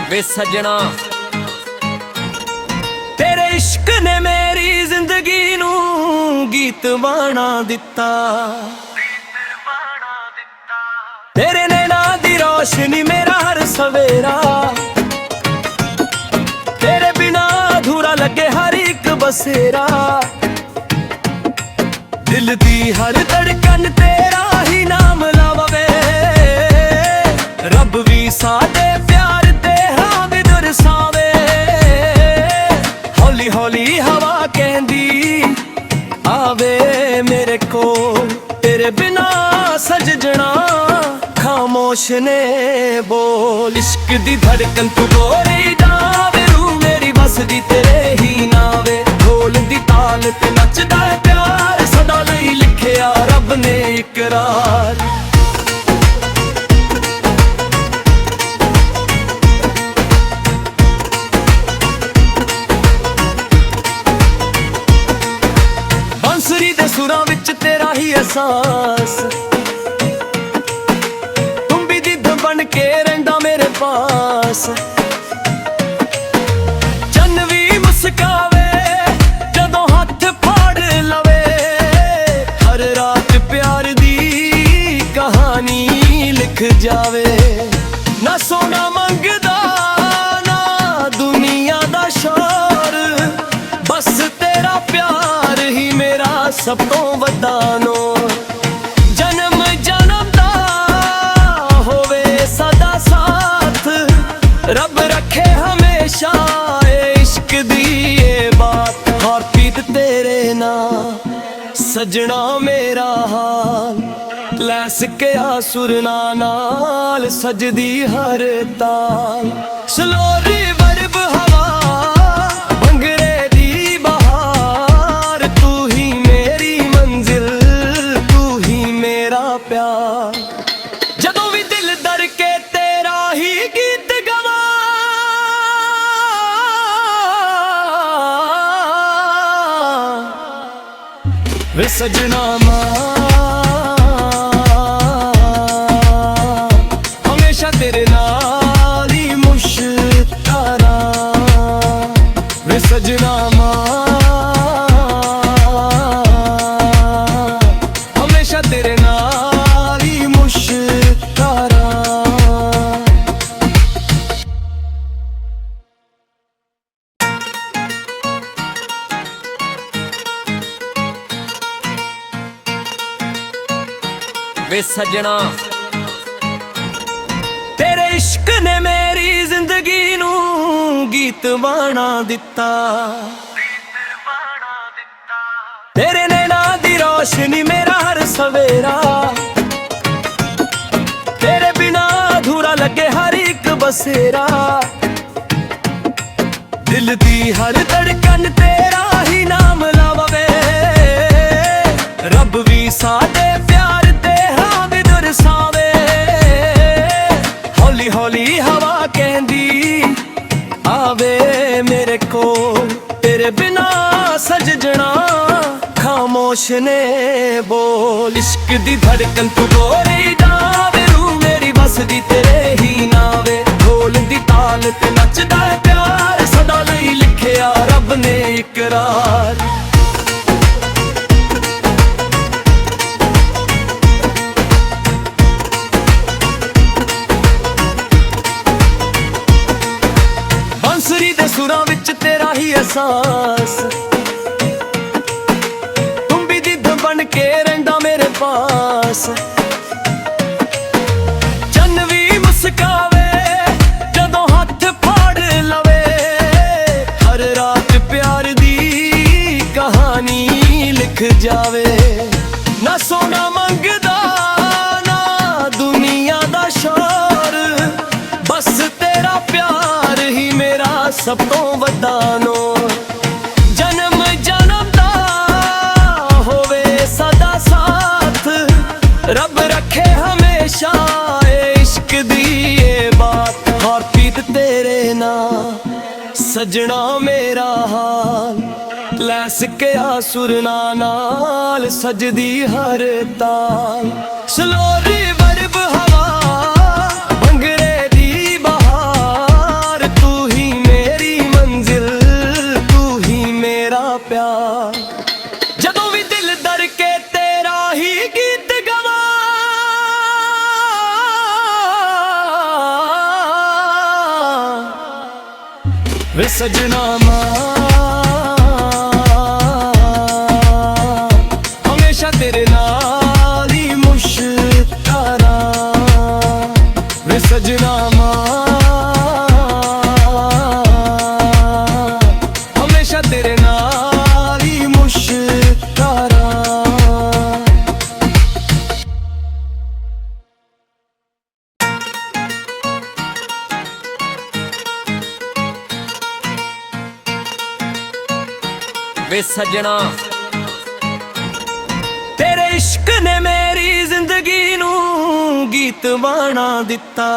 वे सजना तेरे इश्क ने मेरी जिंदगी नू गीत बना दिता। तेरे नैना दी रोशनी मेरा हर सवेरा, तेरे बिना अधूरा लगे हर एक बसेरा। दिल दी हर धड़कन तेरा ही नाम लावे, रब भी साडे प्यार ते हां भी दरसावे। हौली हौली हवा कहंदी आवे मेरे को, तेरे बिना सजना खामोश ने बोल। इश्क दी धड़कन तू गोरी जावे, रू मेरी बसदी तेरे ही नावे। ढोल दी ताल ते नचदा प्यार, सदा लई लिखिया रब ने इकरार। बांसुरी दे सुरां विच तेरा ही एहसास, तुम भी जिद बन के रहिंदा मेरे पास। चन्न भी मुस्कावे जदों हथ फाड़ लवे, हर रात प्यार दी कहानी लिख जावे। ना सोना मंगदा ना दुनिया दा शोर, बस तेरा प्यार ही मेरा सब तो वड्डा नूर। जन्म जन्म दा होवे सदा साथ, रब रखे हमेशा इश्क दी ये बात। और पीत तेरे ना सजना मेरा हाल, लैस के आसुर नाल सजदी हर ताल। स्लो रिवर्ब हवा भंगरे दी बहार, तू ही मेरी मंजिल तू ही मेरा प्यार। जदों भी दिल दर के तेरा ही गीत गवा, वे सजना हमेशा तेरे नाल ही मुश्तारा। वे सजना हमेशा तेरे नाल ही मुश्तारा। वे सजना तेरे इश्क ने मेरी जिंदगी नू गीत बना दिता। तेरे नैना दी रोशनी मेरा हर सवेरा, तेरे बिना अधूरा लगे हर एक बसेरा। दिल दी हर धड़कन तेरा ही नाम लावे, रब भी साडे प्यार ते हां भी दरसावे। हौली हौली हवा कहंदी आवे मेरे को, तेरे बिना सजना खामोश ने बोल। इश्क दी धड़कन तू गोरी जावे, रू मेरी बसदी तेरे ही नावे। ढोल दी ताल ते नचदा प्यार, सदा लई लिखिया रब ने इकरार। बांसुरी दे सुरां विच तेरा ही एहसास, तुम भी जिद बन के रहिंदा मेरे पास। चन्न भी मुस्कावे जदों हथ फाड़ लवे, हर रात प्यार दी कहानी लिख जावे। ना सोना मंगदा ना दुनिया दा शोर, बस तेरा प्यार ही मेरा सब तो वड्डा नूर। जन्म जन्म दा होवे सदा साथ, रब रखे हमेशा इश्क दी ये बात। और पीत तेरे ना सजना मेरा हाल, लैस के आसुर नाल सजदी हर ताल। स्लो रिवर्ब हवा भंगरे दी बहार, ਵੇ ਸਜਣਾ ਮਾਂ ਹਮੇਸ਼ਾ ਤੇਰੇ ਨਾਲ ਹੀ ਮੁਸ਼ਤਾਰਾ ਵੇ ਸਜਣਾ ਮਾਂ ਹਮੇਸ਼ਾ ਤੇਰੇ ਨਾਲ ਹੀ ਮੁਸ਼ਤਾਰਾ ਵੇ ਸਜਣਾ ਤੇਰੇ ਇਸ਼ਕ ਨੇ ਮੇਰੀ ਜ਼ਿੰਦਗੀ ਨੂੰ ਗੀਤ ਬਣਾ ਦਿੱਤਾ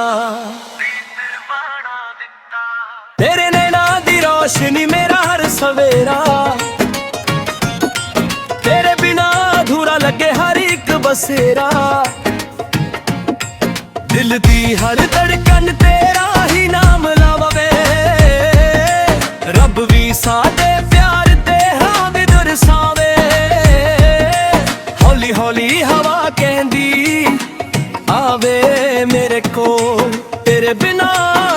ਤੇਰੇ ਨੈਣਾਂ ਦੀ ਰੋਸ਼ਨੀ ਮੇਰਾ ਹਰ ਸਵੇਰਾ ਤੇਰੇ ਬਿਨਾ ਅਧੂਰਾ ਲੱਗੇ ਹਰ ਇੱਕ ਬਸੇਰਾ ਦਿਲ ਦੀ ਹਰ ਧੜਕਨ ਤੇਰਾ ਹੀ ਨਾਮ ਲਾਵੇ ਰੱਬ ਵੀ ਸਾਡੇ ਪਿਆਰ ਸਾਵੇ ਹੌਲੀ ਹੌਲੀ ਹਵਾ ਕਹਿੰਦੀ ਆਵੇ ਮੇਰੇ ਕੋਲ ਤੇਰੇ ਬਿਨਾ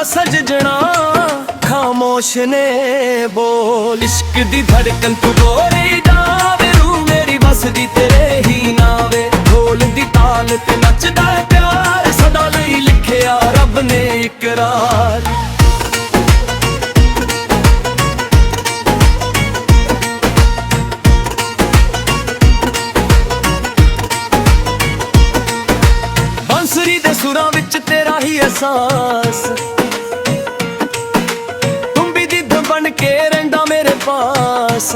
ਸਜਣਾ ਖਾਮੋਸ਼ ਨੇ ਬੋਲ ਇਸ਼ਕ ਦੀ ਧੜਕਨ ਤੂੰ ਗੋਰੀ ਜਾਵੇ ਰੂ ਮੇਰੀ ਬਸਦੀ ਤੇਰੇ ਹੀ ਨਾਵੇ ਢੋਲ ਦੀ ਤਾਲ ਤੇ ਨੱਚਦਾ ਪਿਆਰ ਸਦਾ ਲਈ ਲਿਖਿਆ ਰੱਬ ਨੇ ਇਕਰਾਰ ਸੁਰਾਂ ਵਿੱਚ ਤੇਰਾ ਹੀ ਅਹਿਸਾਸ ਤੂੰ ਵੀ ਜਿੱਦ ਬਣ ਕੇ ਰਹਿੰਦਾ ਮੇਰੇ ਪਾਸ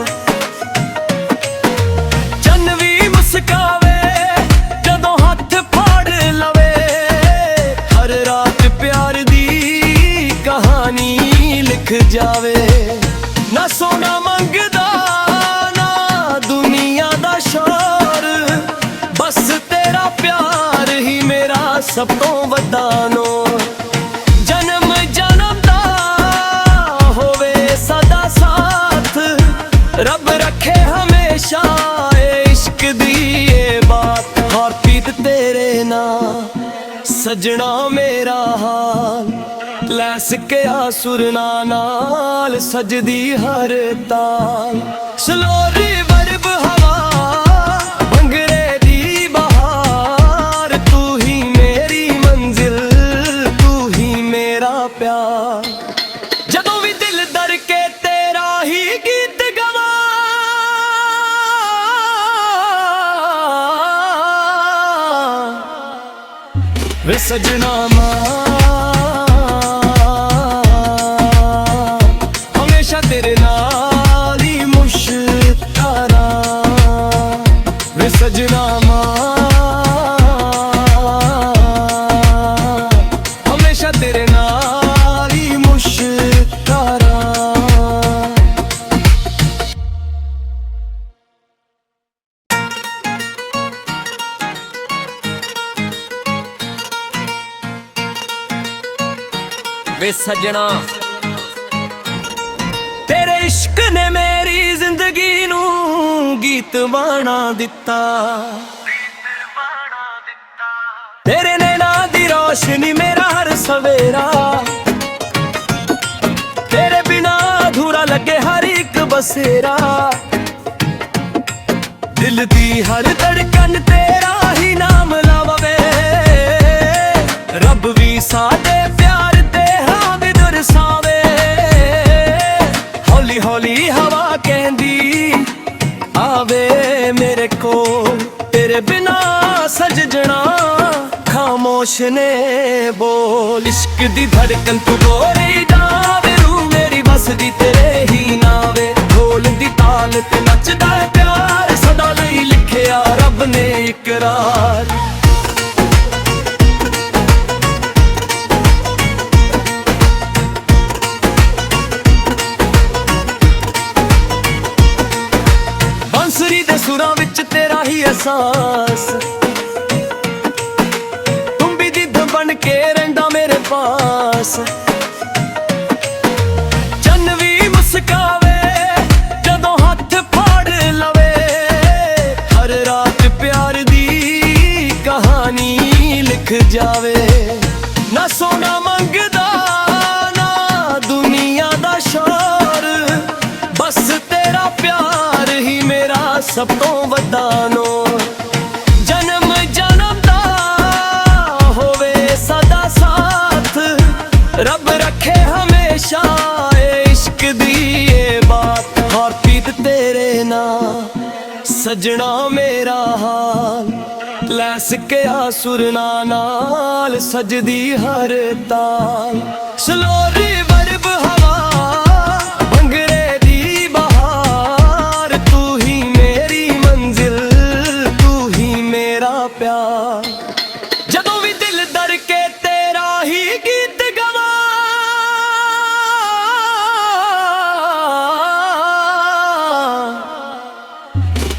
ਚੰਨ ਵੀ ਮੁਸਕਾਵੇ ਜਦੋਂ ਹੱਥ ਫੜ ਲਵੇ ਹਰ ਰਾਤ ਪਿਆਰ ਦੀ ਕਹਾਣੀ ਲਿਖ ਜਾਵੇ ਨਾ ਸੋਨਾ ਮੰਗਦਾ ਨਾ ਦੁਨੀਆ ਦਾ ਸ਼ੌਰ ਬਸ ਤੇਰਾ ਪਿਆਰ ਹੀ ਮੇਰਾ ਸਭ ਤੋਂ ਵੱਡਾ ਨੋ ਜਨਮ ਜਨਮ ਦਾ ਹੋਵੇ ਸਦਾ ਸਾਥ ਰੱਬ ਰੱਖੇ ਹਮੇਸ਼ਾ ਇਸ਼ਕ ਦੀ ਇਹ ਬਾਤ ਹਰਪੀਤ ਤੇਰੇ ਨਾਲ ਸਜਣਾ ਮੇਰਾ ਹਾਲ ਲੈ ਸਕਿਆ ਸੁਰਨਾ ਨਾਲ ਸਜਦੀ ਹਰ ਤਾਲ ਸਲੋ ਰਿਵਰਬ ਹਵਾ ਭੰਗਰੇ ਦੀ ਬਹਾਰ ਤੂੰ ਹੀ ਮੇਰੀ ਮੰਜ਼ਿਲ ਤੂੰ ਹੀ ਮੇਰਾ ਪਿਆਰ ਜਦੋਂ ਵੀ ਦਿਲ ਦਰ ਕੇ ਤੇਰਾ ਹੀ ਗੀਤ ਗਵਾ ਵੇ ਸਜਣਾ ਮਾਂ ਹਮੇਸ਼ਾ ਤੇਰੇ ਨਾਲ ਹੀ ਮੁਸ਼ਤਾਰਾ ਵੇ ਸਜਣਾ ਮਾਂ ਹਮੇਸ਼ਾ ਤੇਰੇ ਨਾਲ ਹੀ ਮੁਸ਼ਤਾਰਾ ਵੇ ਸਜਣਾ ਤੇਰੇ ਇਸ਼ਕ ਨੇ ਮੇਰੀ ਜ਼ਿੰਦਗੀ ਨੂੰ ਗੀਤ ਬਣਾ ਦਿੱਤਾ ਤੇਰੇ ਨੈਣਾਂ ਦੀ ਰੋਸ਼ਨੀ ਮੇਰਾ ਹਰ ਸਵੇਰਾ ਤੇਰੇ ਬਿਨਾ ਅਧੂਰਾ ਲੱਗੇ ਹਰ ਇੱਕ ਬਸੇਰਾ ਦਿਲ ਦੀ ਹਰ ਧੜਕਨ ਤੇਰਾ ਹੀ ਨਾਮ ਲਾਵੇ ਰੱਬ ਵੀ ਸਾਡੇ ਪਿਆਰ ਤੇ ਹਾਂ ਵੀ ਦਰਸਾਵੇ ਹੌਲੀ ਹੌਲੀ ਹਵਾ ਕਹਿੰਦੀ ਆਵੇ ਮੇਰੇ ਕੋਲ ਤੇਰੇ ਬਿਨਾ ਸਜਣਾ ਖਾਮੋਸ਼ ਨੇ ਬੋਲ ਇਸ਼ਕ ਦੀ ਧੜਕਨ ਤੂੰ ਗੋਰੀ ਜਾਵੇ ਰੂ ਮੇਰੀ ਬਸਦੀ ਤੇਰੇ ਹੀ ਨਾਵੇ ਢੋਲ ਦੀ ਤਾਲ ਤੇ ਨੱਚਦਾ ਪਿਆਰ ਸਦਾ ਲਈ ਲਿਖਿਆ ਰੱਬ ਨੇ ਇਕਰਾਰ ਬੰਸਰੀ ਦੇ ਸੁਰਾਂ ਵਿੱਚ ਤੇਰਾ ਹੀ ਅਹਿਸਾਸ ਤੂੰ ਵੀ ਜਿੱਦ ਬਣ ਕੇ ਰਹਿੰਦਾ ਮੇਰੇ ਪਾਸ ਚੰਨ ਵੀ ਮੁਸਕਾਵੇ ਜਦੋਂ ਹੱਥ ਫੜ ਲਵੇ ਹਰ ਰਾਤ ਪਿਆਰ ਦੀ ਕਹਾਣੀ ਲਿਖ ਜਾਵੇ ਨਾ ਸੋਨਾ ਮੰਗਦਾ ਨਾ ਦੁਨੀਆ ਦਾ ਸ਼ੌਰ ਸਭ ਤੋਂ ਵੱਡਾ ਨੂਰ। ਜਨਮ ਜਨਮ ਦਾ ਹੋਵੇ ਸਦਾ ਸਾਥ, ਰੱਬ ਰੱਖੇ ਹਮੇਸ਼ਾ ਏ ਇਸ਼ਕ ਦੀ ਏ ਬਾਤ। ਹਾਰਪੀਤ ਤੇਰੇ ਨਾਲ ਸਜਣਾ ਮੇਰਾ ਹਾਲ, ਲੈ ਸਕਿਆ ਸੁਰਨਾ ਨਾਲ ਸਜਦੀ ਹਰ ਤਾਲ। ਸਲੋ ਰਿਵਰਬ ਹਵਾ ਭੰਗਰੇ ਦੀ ਬਹਾਰ, ਤੂੰ ਹੀ ਮੇਰੀ ਮੰਜ਼ਿਲ ਤੂੰ ਹੀ ਮੇਰਾ ਪਿਆਰ। ਜਦੋਂ ਵੀ ਦਿਲ ਧੜ ਕੇ ਤੇਰਾ ਹੀ ਗੀਤ ਗਵਾ,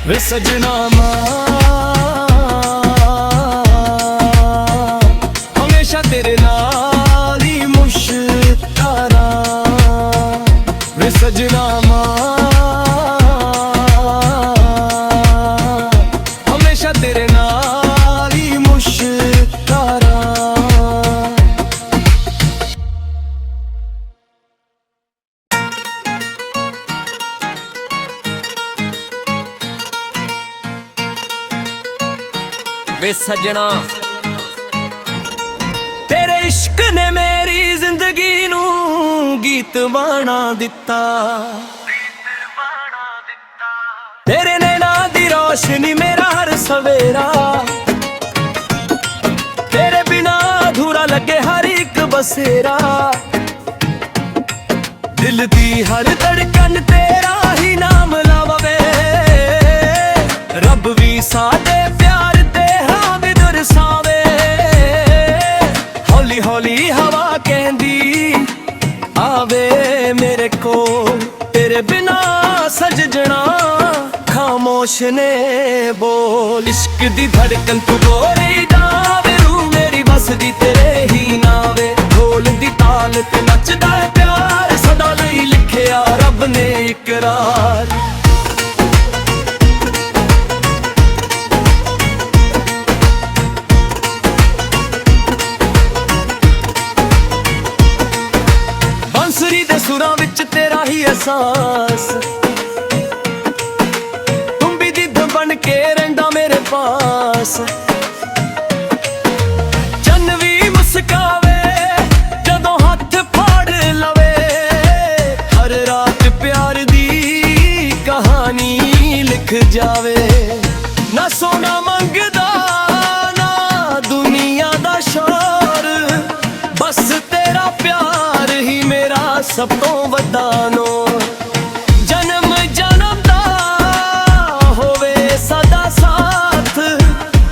ਵੇ ਸਜਣਾ ਹਮੇਸ਼ਾ ਤੇਰੇ ਨਾਲ ਹੀ ਮੁਸ਼ਤਾਰਾ। ਵੇ ਸਜਣਾ ਹਮੇਸ਼ਾ ਤੇਰੇ ਨਾਲ ਹੀ ਮੁਸ਼ਤਾਰਾ। ਵੇ ਸਜਣਾ ਤੇਰੇ ਇਸ਼ਕ ਨੇ ਮੇਰੀ ਜ਼ਿੰਦਗੀ ਨੂੰ ਗੀਤ ਬਣਾ ਦਿੱਤਾ। ਤੇਰੇ ਨੈਣਾਂ ਦੀ ਰੋਸ਼ਨੀ ਮੇਰਾ ਹਰ ਸਵੇਰਾ, ਤੇਰੇ ਬਿਨਾ ਅਧੂਰਾ ਲੱਗੇ ਹਰ ਇੱਕ ਬਸੇਰਾ। ਦਿਲ ਦੀ ਹਰ ਧੜਕਨ ਤੇਰਾ ਹੀ ਨਾਮ ਲਾਵੇ, ਰੱਬ ਵੀ ਸਾਡੇ ਪਿਆਰ ਤੇ ਹਾਂ ਵੀ ਦਰਸਾਵੇ। ਹੌਲੀ ਹੌਲੀ ਹਵਾ ਕਹਿੰਦੀ ਆਵੇ ਮੇਰੇ ਕੋਲ, ਤੇਰੇ ਬਿਨਾ ਸਜਣਾ ਖਾਮੋਸ਼ ਨੇ ਬੋਲ। ਇਸ਼ਕ ਦੀ ਧੜਕਨ ਤੂੰ ਗੋਰੀ ਜਾਵੇ, ਰੂ ਮੇਰੀ ਵਸਦੀ ਤੇਰੇ ਹੀ ਨਾਵੇ। ਢੋਲ ਦੀ ਤਾਲ ਤੇ ਨੱਚਦਾ ਹੈ ਪਿਆਰ, ਸਦਾ ਲਈ ਲਿਖਿਆ ਰੱਬ ਨੇ ਇਕਰਾਰ। ਬਾਂਸੁਰੀ ਦੇ ਸੁਰਾਂ ਵਿੱਚ ਤੇਰਾ ਹੀ ਅਹਿਸਾਸ, ਤੂੰ ਵੀ ਜਿੱਦ ਬਣ ਕੇ ਰਹਿੰਦਾ ਮੇਰੇ ਪਾਸ। ਚੰਨ ਵੀ ਮੁਸਕਾਵੇ ਜਦੋਂ ਹੱਥ ਫੜ ਲਵੇ, ਹਰ ਰਾਤ ਪਿਆਰ ਦੀ ਕਹਾਣੀ ਲਿਖ ਜਾਵੇ। ਨਾ ਸੋਨਾ ਮੰਗਦਾ ਨਾ ਦੁਨੀਆ ਦਾ ਸ਼ੌਰ, ਬਸ ਤੇਰਾ ਪਿਆਰ ਹੀ ਮੇਰਾ ਸਭ ਤੋਂ ਵੱਡਾ ਨੂਰ। ਜਨਮ ਜਨਮ ਦਾ ਹੋਵੇ ਸਦਾ ਸਾਥ,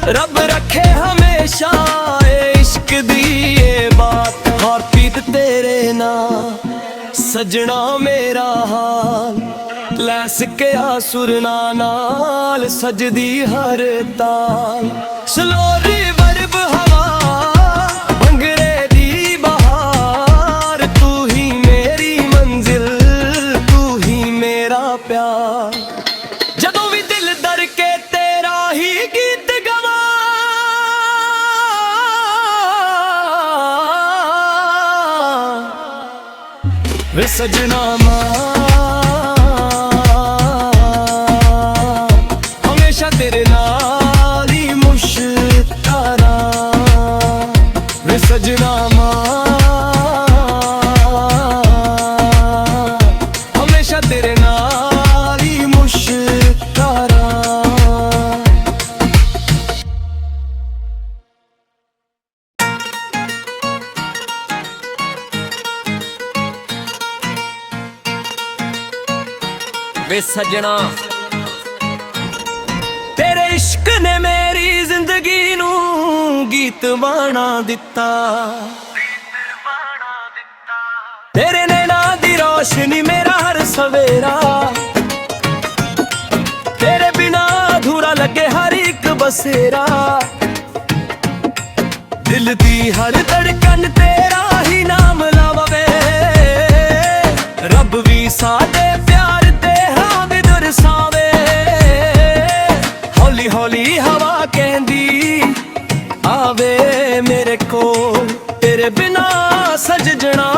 ਰੱਬ ਰੱਖੇ ਹਮੇਸ਼ਾ ਏ ਇਸ਼ਕ ਦੀ ਏ ਬਾਤ। ਹਾਰਪੀਤ ਤੇਰੇ ਨਾਲ ਸਜਣਾ ਮੇਰਾ ਹਾਲ, ਲੈ ਸਕਿਆ ਸੁਰਨਾ ਨਾਲ ਸਜਦੀ ਹਰ ਤਾਲ। ਸਲੋ ਰਿਵਰਬ ਹਵਾ ਭੰਗਰੇ ਦੀ ਬਹਾਰ, ਤੂੰ ਹੀ ਮੇਰੀ ਮੰਜ਼ਿਲ ਤੂੰ ਹੀ ਮੇਰਾ ਪਿਆਰ। ਜਦੋਂ ਵੀ ਦਿਲ ਧੜ ਕੇ ਤੇਰਾ ਹੀ ਗੀਤ ਗਵਾ, ਵੇ ਸਜਣਾ ਹਮੇਸ਼ਾ ਤੇਰੇ ਨਾਲ ਹੀ ਮੁਸ਼ਤਾਰਾ। ਵੇ ਸਜਣਾ ਹਮੇਸ਼ਾ ਤੇਰੇ ਨਾਲ ਹੀ ਮੁਸ਼ਤਾਰਾ। ਵੇ ਸਜਣਾ ਤੇਰੇ ਇਸ਼ਕ ਨੇ ਮੇਰੀ ਜ਼ਿੰਦਗੀ ਨੂੰ ਗੀਤ ਬਣਾ ਦਿੱਤਾ। ਤੇਰੇ ਨੈਣਾਂ ਦੀ ਰੋਸ਼ਨੀ ਮੇਰਾ ਹਰ ਸਵੇਰਾ, ਤੇਰੇ ਬਿਨਾ ਅਧੂਰਾ ਲੱਗੇ ਹਰ ਇੱਕ ਬਸੇਰਾ। ਦਿਲ ਦੀ ਹਰ ਧੜਕਨ ਤੇਰਾ ਹੀ ਨਾਮ ਲਾਵੇ, ਰੱਬ ਵੀ ਸਾਡੇ ਪਿਆਰ ਤੇ ਹਾਂ ਵੀ ਦਰਸਾਵੇ। ਹੌਲੀ ਹੌਲੀ ਹਵਾ ਕਹਿੰਦੀ ਆਵੇ ਮੇਰੇ ਕੋਲ, ਤੇਰੇ ਬਿਨਾ ਸਜਣਾ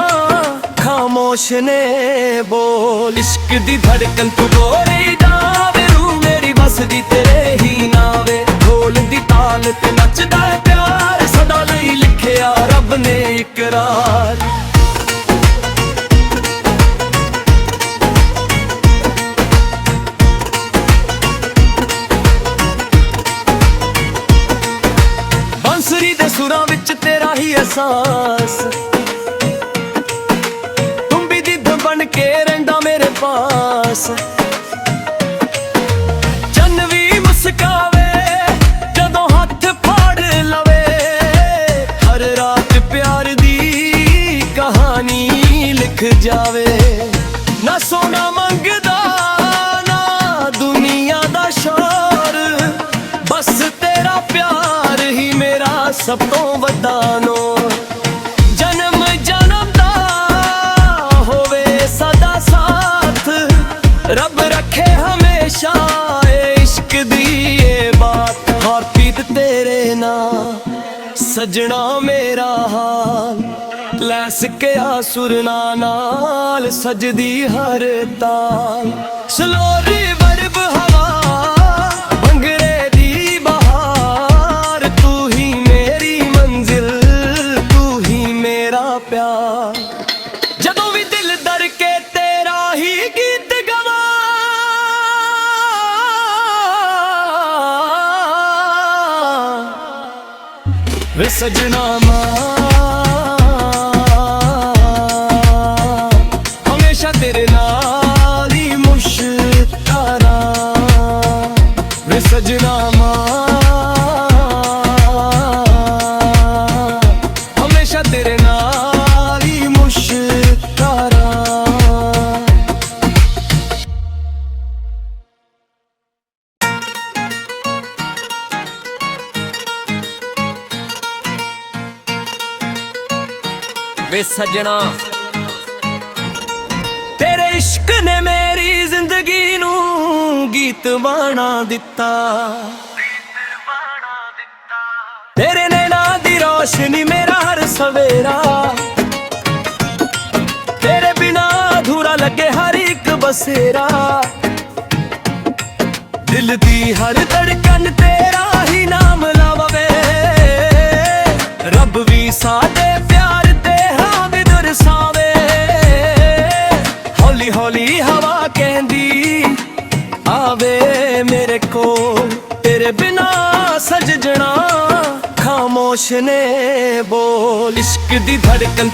ਖਾਮੋਸ਼ ਨੇ ਬੋਲ। ਇਸ਼ਕ ਦੀ ਧੜਕਨ ਤੂੰ ਗੋਰੀ ਜਾਵੇ, ਰੂ ਮੇਰੀ ਬਸ ਵਸਦੀ ਤੇਰੇ ਹੀ ਨਾਵੇ ਢੋਲ ਦੀ ਤਾਲ ਤੇ ਨੱਚਦਾ ਹੈ ਪਿਆਰ ਸਦਾ ਲਈ ਲਿਖਿਆ ਰੱਬ ਨੇ ਇਕਰਾਰ ਬਾਂਸੁਰੀ ਦੇ ਸੁਰਾਂ ਵਿੱਚ ਤੇਰਾ ਹੀ ਅਹਿਸਾਸ ਤੂੰ ਵੀ ਜਿੱਦ ਬਣ ਕੇ ਰਹਿੰਦਾ ਮੇਰੇ ਪਾਸ ਚੰਨ ਵੀ ਮੁਸਕਾਵੇ ਜਦੋਂ ਹੱਥ ਫੜ ਲਵੇ ਹਰ ਰਾਤ ਪਿਆਰ ਦੀ ਕਹਾਣੀ ਲਿਖ ਜਾਵੇ ਨਾ ਸੋਨਾ ਮੰਗਦਾ ਨਾ ਦੁਨੀਆ ਦਾ ਸ਼ੌਰ ਬਸ ਤੇਰਾ ਪਿਆਰ ਹੀ ਮੇਰਾ ਸਭ ਤੋਂ ਵੱਡਾ ਨੌਰ ਜਨਮ ਜਨਮ ਦਾ ਹੋਵੇ ਸਦਾ ਸਾਥ ਰੱਬ ਰੱਖੇ ਹਮੇਸ਼ਾ ਏ ਇਸ਼ਕ ਦੀ ਇਹ ਬਾਤ ਹਾਰਪੀਤ ਤੇਰੇ ਨਾਲ ਸਜਣਾ ਮੇਰਾ ਹਾਲ ਲੈ ਸਕਿਆ ਸੁਰਨਾ ਨਾਲ ਸਜਦੀ ਹਰ ਤਾਲ ਸਲੋ ਰਿਵਰਬ ਹਵਾ ਭੰਗੜੇ ਦੀ ਬਹਾਰ ਤੂੰ ਹੀ ਮੇਰੀ ਮੰਜ਼ਿਲ ਤੂੰ ਹੀ ਮੇਰਾ ਪਿਆਰ ਜਦੋਂ ਵੀ ਦਿਲ ਧਰ ਕੇ ਤੇਰਾ ਹੀ ਗੀਤ ਗਵਾ ਵੇ ਸਜਣਾ ਹਮੇਸ਼ਾ ਤੇਰੇ ਨਾਲ ਹੀ ਮੁਸ਼ਤਾਰਾ ਵੇ ਸਜਣਾ ਹਮੇਸ਼ਾ ਤੇਰੇ ਨਾਲ ਹੀ ਮੁਸ਼ਤਾਰਾ ਵੇ ਸਜਣਾ ਤੇਰੇ ਇਸ਼ਕ ਨੇ ਮੇਰੀ ਜ਼ਿੰਦਗੀ ਨੂੰ ਗੀਤ ਬਣਾ ਦਿੱਤਾ ਤੇਰੇ ਨੈਣਾਂ ਦੀ ਰੋਸ਼ਨੀ ਮੇਰਾ ਹਰ ਸਵੇਰਾ ਤੇਰੇ ਬਿਨਾ ਅਧੂਰਾ ਲੱਗੇ ਹਰ ਇੱਕ ਬਸੇਰਾ ਦਿਲ ਦੀ ਹਰ ਧੜਕਨ ਤੇਰਾ ਹੀ ਨਾਮ ਲਾਵੇ ਰੱਬ ਵੀ ਸਾਡੇ ਪਿਆਰ ਤੇ ਹਾਂ ਵੀ ਦਰਸਾਵੇ ਹੌਲੀ ਹੌਲੀ ਹਵਾ ਕਹਿੰਦੀ ਆਵੇ ਮੇਰੇ ਕੋਲ ਤੇਰੇ ਬਿਨਾ ਸਜਣਾ ਖਾਮੋਸ਼ ਨੇ ਬੋਲ ਇਸ਼ਕ ਦੀ ਧੜਕਨ